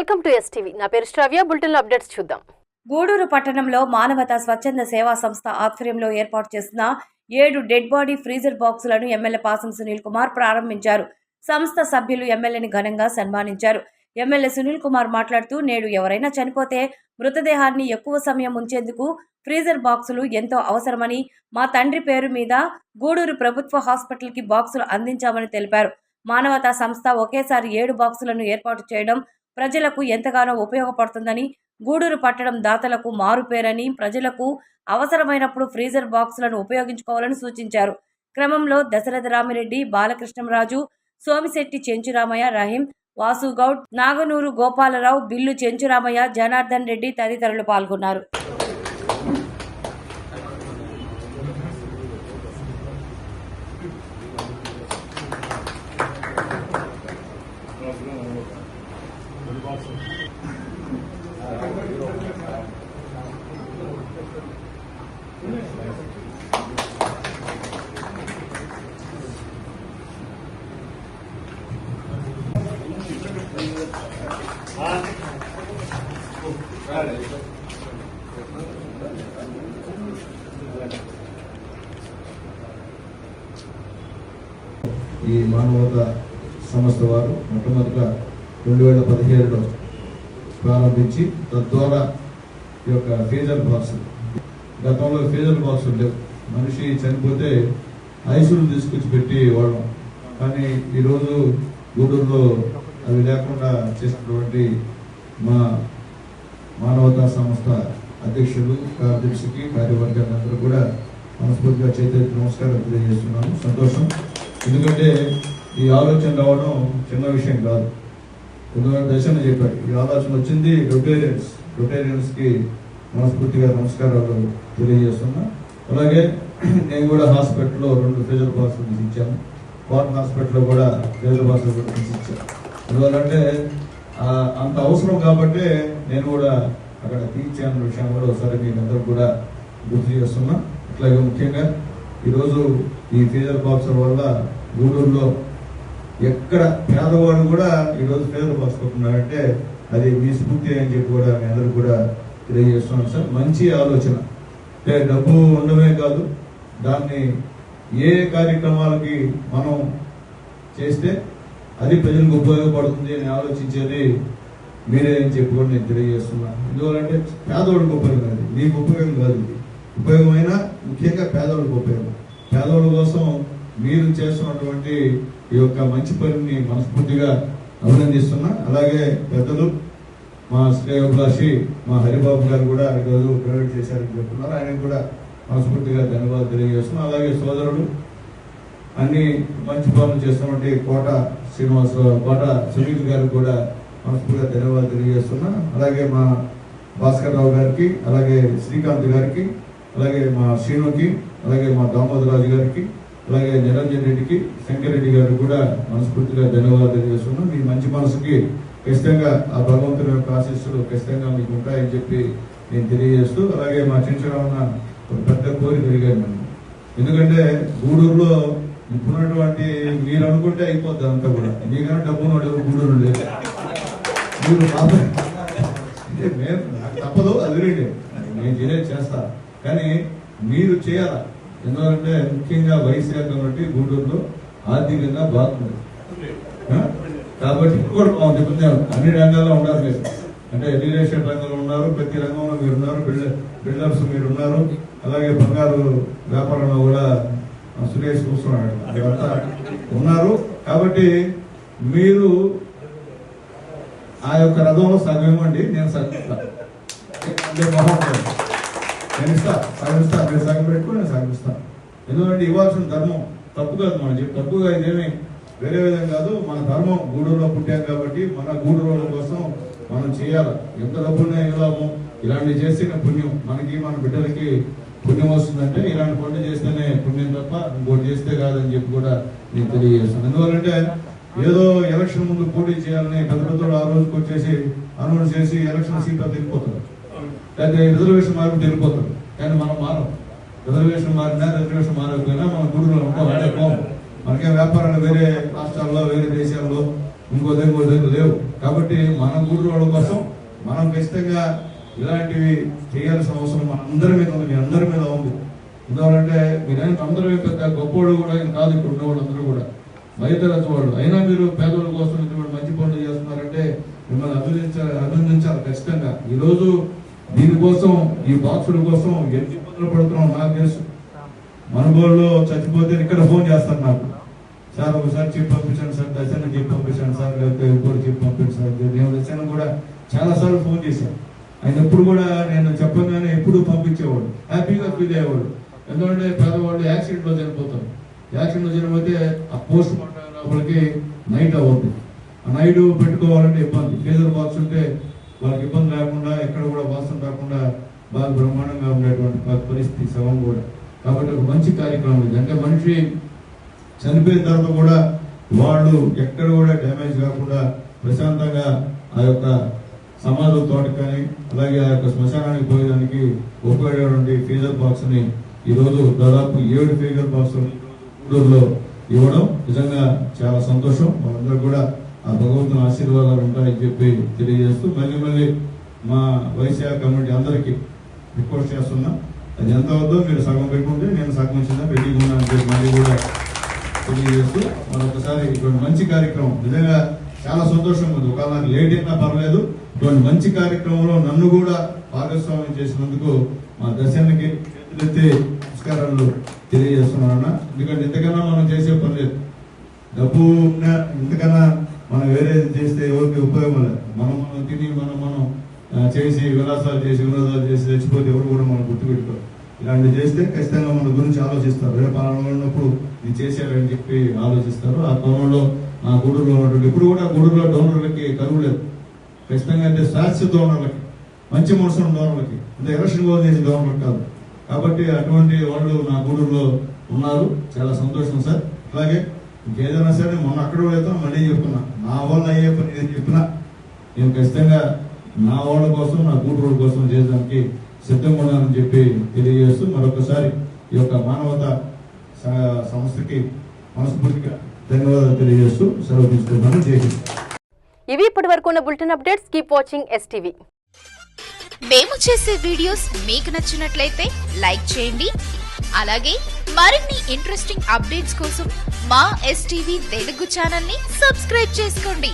Welcome to STV. నా పేరు శ్రావ్య. Bulletin updates చూద్దాం. గూడూరు పట్టణంలో మానవతా స్వచ్ఛంద సేవా సంస్థ ఆధ్వర్యంలో ఏర్పాటు చేసిన 7 డెడ్ బాడీ ఫ్రీజర్ బాక్సులను ఎమ్మెల్యే పాసం సునీల్ కుమార్ ప్రారంభించారు. సంస్థ సభ్యులు ఎమ్మెల్యేని ఘనంగా సన్మానించారు. ఎమ్మెల్యే సునీల్ కుమార్ మాట్లాడుతూ, నేడు ఎవరైనా చనిపోతే మృతదేహాన్ని ఎక్కువ సమయం ఉంచేందుకు ఫ్రీజర్ బాక్సులు ఎంతో అవసరమని, మా తండ్రి పేరు మీద గూడూరు ప్రభుత్వ హాస్పిటల్కి బాక్సులు అందించామని తెలిపారు. మానవతా సంస్థ ఒకేసారి 7 బాక్సులను ఏర్పాటు చేయడం ప్రజలకు ఎంతగానో ఉపయోగపడుతుందని, గూడూరు పట్టణం దాతలకు మారుపేరని, ప్రజలకు అవసరమైనప్పుడు ఫ్రీజర్ బాక్సులను ఉపయోగించుకోవాలని సూచించారు. క్రమంలో దశరథ రామిరెడ్డి, బాలకృష్ణరాజు, సోమిశెట్టి చెంచురామయ్య, రహీం, వాసుగౌడ్, నాగనూరు గోపాలరావు, బిల్లు చెంచురామయ్య, జనార్దన్ రెడ్డి తదితరులు పాల్గొన్నారు. ఈ మానవతా సంస్థ వారు మొట్టమొదటిగా 2017లో ప్రారంభించి తద్వారా ఈ యొక్క ఫ్రీజర్ బాక్స్, గతంలో ఫ్రీజర్ బాక్స్ లేవు. మనిషి చనిపోతే ఐసులు తీసుకొచ్చి పెట్టి వాడడం. కానీ ఈరోజు గూడూరులో అవి లేకుండా చేసినటువంటి మా మానవతా సంస్థ అధ్యక్షులు, కార్యదర్శికి, కార్యవర్గాన్ని అందరూ కూడా మనస్ఫూర్తిగా చేతులెత్తి నమస్కారం తెలియజేస్తున్నాను. సంతోషం. ఎందుకంటే ఈ ఆలోచన రావడం చిన్న విషయం కాదు. ఎందుకంటే దర్శనం చెప్పాడు, ఈ ఆలోచన వచ్చింది రొటేరియన్స్కి మనస్ఫూర్తిగా నమస్కారాలు తెలియజేస్తున్నా. అలాగే నేను కూడా హాస్పిటల్లో 2 ఫ్రీజర్ బాక్సులు తీసి ఇచ్చాను. కోర్ట్ హాస్పిటల్లో కూడా ఫ్రీజర్ బాక్సులు కూడా తీసి ఇచ్చాను. ఎందుకంటే అంత అవసరం కాబట్టి నేను కూడా అక్కడ తీర్చాను విషయం కూడా ఒకసారి మీకు అందరూ కూడా గుర్తు చేస్తున్నా. అట్లాగే ముఖ్యంగా ఈరోజు ఈ ఫ్రీజర్ బాక్సుల వల్ల గూడూరులో ఎక్కడ పేదవాడు కూడా ఈరోజు ఫ్రీజర్ బాక్స్ కొట్టున్నారంటే అది మీ స్ఫూర్తి అని చెప్పి కూడా మీ అందరూ కూడా తెలియజేస్తున్నాను సార్. మంచి ఆలోచన. అంటే డబ్బు ఉండమే కాదు, దాన్ని ఏ కార్యక్రమాలకి మనం చేస్తే అది ప్రజలకు ఉపయోగపడుతుంది అని ఆలోచించేది మీరే అని చెప్పి కూడా నేను తెలియజేస్తున్నాను. ఎందువల్లంటే పేదవాడికి ఉపయోగం, అది మీకు ఉపయోగం కాదు. ఇది ఉపయోగమైనా ముఖ్యంగా పేదవాడికి ఉపయోగం. పేదవాళ్ళ కోసం మీరు చేస్తున్నటువంటి ఈ యొక్క మంచి పనిని మనస్ఫూర్తిగా అభినందిస్తున్నా. అలాగే పెద్దలు మా శ్రేయోభిలాషి మా హరిబాబు గారు కూడా ఈరోజు ప్రైవేట్ చేశారని చెప్తున్నారు. ఆయనకు కూడా మనస్ఫూర్తిగా ధన్యవాదాలు తెలియజేస్తున్నా. అలాగే సోదరుడు అన్ని మంచి పనులు చేస్తున్నటువంటి కోట శ్రీనివాసరావు, కోట సునీల్ గారికి కూడా మనస్ఫూర్తిగా ధన్యవాదాలు తెలియజేస్తున్నా. అలాగే మా భాస్కర్ రావు గారికి, అలాగే శ్రీకాంత్ గారికి, అలాగే మా శ్రీనుకి, అలాగే మా దామోదరాజు గారికి, అలాగే నిరంజన్ రెడ్డికి, శంకర్ రెడ్డి గారికి కూడా మనస్ఫూర్తిగా ధన్యవాదాలు తెలియజేస్తున్నాం. మీ మంచి మనసుకి ఖచ్చితంగా ఆ భగవంతుని యొక్క ఆశీస్సులు ఖచ్చితంగా మీకు ఉంటాయని చెప్పి నేను తెలియజేస్తూ, అలాగే మా చెంచురామన్న ఒక పెద్ద కోరిక జరిగాను. ఎందుకంటే గూడూరులో ఇప్పుడున్నటువంటి మీరు అనుకుంటే అయిపోద్ది అంతా కూడా. మీకన్నా డబ్బు నోడు గూడూరు లేదు. మీరు అంటే మేము తప్పదు, అది రేటే నేను చేయలేదు, చేస్తా. కానీ మీరు చేయాలా. ఎందుకంటే ముఖ్యంగా వైశాఖ బట్టి గూడూరులో ఆర్థికంగా బాగుంది కాబట్టి కూడా బాగుంది. అన్ని రంగాల్లో ఉన్నారు మీరు. అంటే రియల్ ఎస్టేట్ రంగంలో ఉన్నారు, ప్రతి రంగంలో మీరు ఉన్నారు, బిల్డర్స్ మీరు ఉన్నారు. అలాగే బంగారు వ్యాపారంలో కూడా సురేష్ కూర్చున్నాడు, అదంతా ఉన్నారు. కాబట్టి మీరు ఆ యొక్క రథంలో సగం ఇవ్వండి, నేను సగం ఇస్తాను. నేను సగం మీరు సగం పెట్టుకుని నేను సగం ఇస్తాను. ఎందుకంటే ఇవ్వాల్సిన ధర్మం తప్పు కాదు. మనం చెప్పి తప్పుగా ఇదేమి వేరే విధంగా కాదు. మన ధర్మం, గూడూరులో పుట్టాం కాబట్టి మన గూడూరు కోసం మనం చేయాలి. ఎంత డబ్బున్నా ఏ లాభం, ఇలాంటివి చేస్తేనే పుణ్యం. మనకి మన బిడ్డలకి పుణ్యం వస్తుందంటే ఇలాంటి పనులు చేస్తేనే పుణ్యం తప్ప ఇంకోటి చేస్తే కాదని చెప్పి కూడా నేను తెలియజేస్తాను. ఎందువల్లంటే ఏదో ఎలక్షన్ ముందు పోటీ చేయాలని పెద్ద పెద్దలు ఆ రోజుకి వచ్చేసి అనౌన్స్ చేసి ఎలక్షన్ సీట్లో వెళ్ళిపోతారు, లేకపోతే రిజర్వేషన్ మార్పు వెళ్ళిపోతారు. కానీ మనం మారం. రిజర్వేషన్ మారినా రిజర్వేషన్ మారకపోయినా మన గూడూరులో ఉంటాం. మనకే వ్యాపారాలు వేరే రాష్ట్రాల్లో, వేరే దేశాల్లో ఇంకో దగ్గర లేవు. కాబట్టి మన ఊరు వాళ్ళ కోసం మనం ఖచ్చితంగా ఇలాంటివి చేయాల్సిన అవసరం మనందరి మీద ఉంది, మీ అందరి మీద ఉంది. ఎందుకంటే మీరైనా అందరూ పెద్ద గొప్పవాళ్ళు కూడా కాదు, ఇక్కడ ఉన్నవాళ్ళు అందరూ కూడా బయటరచు వాళ్ళు. అయినా మీరు పేదల కోసం ఇటువంటి మంచి పనులు చేస్తున్నారంటే మిమ్మల్ని అభినందించాలి ఖచ్చితంగా. ఈరోజు దీనికోసం, ఈ బాక్సుల కోసం ఎన్ని ఇబ్బందులు పడుతున్నాం నాకు తెలుసు. మనగోళ్ళు చచ్చిపోతే ఇక్కడ ఫోన్ చేస్తారు నాకు, సార్ ఒకసారి చెప్పి పంపించండి సార్, దర్శనం చెప్పి పంపించండి సార్, లేకపోతే ఇంకోటి చెప్పి పంపించండి సార్. నేను దర్శనం కూడా చాలా సార్లు ఫోన్ చేశాను. ఆయన ఎప్పుడు కూడా నేను చెప్పగానే ఎప్పుడు పంపించేవాడు, హ్యాపీగా ఫీల్ అయ్యేవాడు. ఎందుకంటే పేదవాళ్ళు యాక్సిడెంట్ లో చనిపోతారు. యాక్సిడెంట్ లో చనిపోతే ఆ పోస్ట్ మార్టం లోపలికి నైట్ అవుతుంది. ఆ నైట్ పెట్టుకోవాలంటే ఇబ్బంది. ఫ్రీజర్ బాక్స్ ఉంటే వాళ్ళకి ఇబ్బంది లేకుండా, ఎక్కడ కూడా వాసన రాకుండా బాగా బ్రహ్మాండంగా ఉండేటువంటి పరిస్థితి శవం కూడా. కాబట్టి ఒక మంచి కార్యక్రమం ఇది. అంటే మనిషి చనిపోయిన తర్వాత కూడా వాళ్ళు ఎక్కడ కూడా డ్యామేజ్ కాకుండా ప్రశాంతంగా ఆ యొక్క సమాధుల తోటకి కానీ అలాగే ఆ యొక్క శ్మశానానికి పోయేదానికి ఉపయోగపడే ఫ్రీజర్ బాక్స్ ని ఈరోజు దాదాపు 7 ఫ్రీజర్ బాక్స్ గూడూరులో ఇవ్వడం నిజంగా చాలా సంతోషం. వాళ్ళందరూ కూడా ఆ భగవంతుని ఆశీర్వాదాలు ఉంటాయని చెప్పి తెలియజేస్తూ మళ్ళీ మా వైశ్య కమిటీ అందరికీ రిక్వెస్ట్ చేస్తున్నా, అది ఎంత అవుతుందో మీరు సగం పెట్టుకుంటే నేను సగం వచ్చిందా పెట్టుకున్నా అని చెప్పి మళ్ళీ కూడా తెలియజేస్తూ మరొకసారి ఇటువంటి మంచి కార్యక్రమం నిజంగా చాలా సంతోషంగా ఉంది. ఒకవేళ నాకు లేట్ అయినా పర్లేదు, ఇటువంటి మంచి కార్యక్రమంలో నన్ను కూడా భాగస్వామ్యం చేసినందుకు మా దర్శనకి చేతులెత్తి నమస్కారాలు తెలియజేస్తున్నానన్న. ఎందుకంటే ఇంతకన్నా మనం చేసే పని లేదు. డబ్బు ఇంతకన్నా మనం వేరే చేస్తే ఎవరికి ఉపయోగం లేదు. మనం తిని మనం చేసి విలాసాలు చేసి వినోదాలు చేసి చచ్చిపోతే ఎవరు కూడా మనం గుర్తుపెట్టుకోరు. ఇలాంటివి చేస్తే ఖచ్చితంగా మన గురించి ఆలోచిస్తారు. రేపు పాలనలో ఉన్నప్పుడు ఇది చేశారని చెప్పి ఆలోచిస్తారు. ఆ కోణంలో నా గూడూరులో ఉన్నటువంటి ఇప్పుడు కూడా గూడూరులో డోనర్లకి కరువు లేదు. ఖచ్చితంగా అంటే శాశ్వత డోనర్లకి, మంచి మనసున్న డోనర్లకి, అంటే ఎలక్షన్ గోల్ చేసే డోనర్లకు కాదు. కాబట్టి అటువంటి వాళ్ళు నా గూడూరులో ఉన్నారు. చాలా సంతోషం సార్. అలాగే ఇంకేదైనా సరే మొన్న అక్కడ వెళ్తాం మళ్ళీ చెప్తున్నా, నా వాళ్ళు అయ్యే పని ఏం చెప్పినా నేను ఖచ్చితంగా నా వాళ్ళ కోసం, నా గూడూరు కోసం చేయడానికి సిద్ధంగా ఉన్నానని చెప్పి తెలియజేస్తూ మరొకసారి ఈ యొక్క మానవతా సంస్థకి మనస్ఫూర్తిగా ధన్యవాదాలు తెలియజేస్తూ సెలవు తీసుకుంటున్నాను. జై హింద్. ఇవి ఇప్పటి వరకు ఉన్న bulletin updates. Keep watching STV. మేము చేసే వీడియోస్ మీకు నచ్చినట్లయితే లైక్ చేయండి. అలాగే మరిన్ని ఇంట్రెస్టింగ్ అప్డేట్స్ కోసం మా STV తెలుగు ఛానల్ ని సబ్స్క్రైబ్ చేసుకోండి.